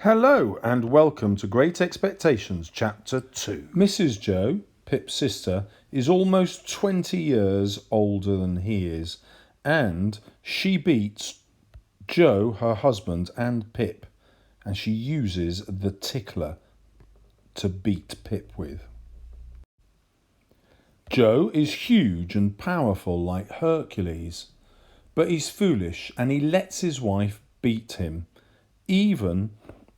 Hello and welcome to Great Expectations Chapter 2. Mrs. Joe, Pip's sister, is almost 20 years older than he is, and she beats Joe, her husband, and Pip, and she uses the tickler to beat Pip with. Joe is huge and powerful like Hercules, but he's foolish and he lets his wife beat him, even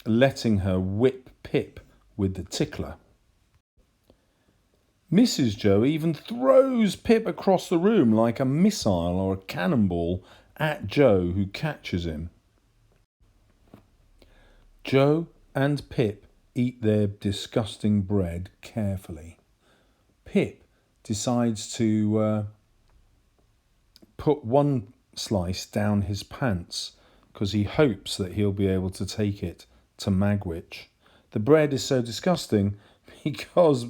letting her whip Pip with the tickler. Mrs. Joe even throws Pip across the room like a missile or a cannonball at Joe, who catches him. Joe and Pip eat their disgusting bread carefully. Pip decides to put one slice down his pants because he hopes that he'll be able to take it to Magwitch. The bread is so disgusting because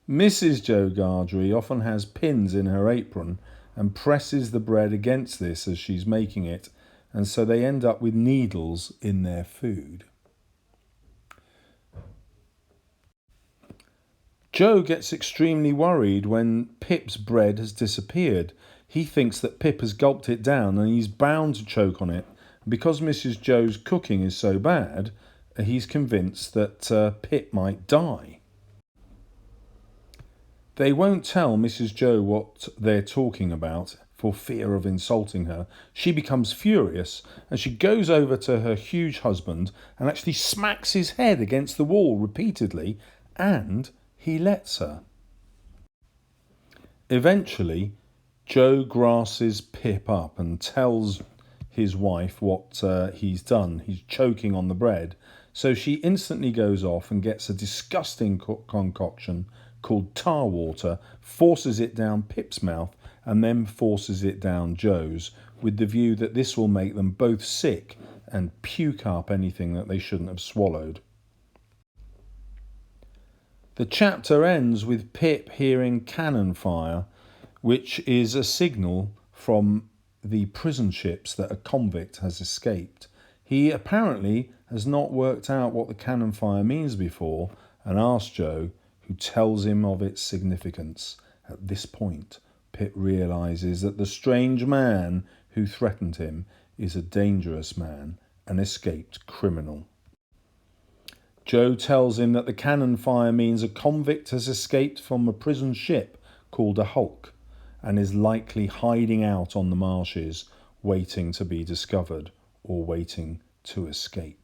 Mrs. Joe Gargery often has pins in her apron and presses the bread against this as she's making it, and so they end up with needles in their food. Joe gets extremely worried when Pip's bread has disappeared. He thinks that Pip has gulped it down and he's bound to choke on it. Because Mrs. Joe's cooking is so bad, he's convinced that Pip might die. They won't tell Mrs. Joe what they're talking about for fear of insulting her. She becomes furious and she goes over to her huge husband and actually smacks his head against the wall repeatedly, and he lets her. Eventually, Joe grasses Pip up and tells his wife what he's done. He's choking on the bread. So she instantly goes off and gets a disgusting concoction called tar water, forces it down Pip's mouth, and then forces it down Joe's, with the view that this will make them both sick and puke up anything that they shouldn't have swallowed. The chapter ends with Pip hearing cannon fire, which is a signal from the prison ships that a convict has escaped. He apparently has not worked out what the cannon fire means before and asks Joe, who tells him of its significance. At this point, Pip realises that the strange man who threatened him is a dangerous man, an escaped criminal. Joe tells him that the cannon fire means a convict has escaped from a prison ship called a hulk and is likely hiding out on the marshes, waiting to be discovered or waiting to escape.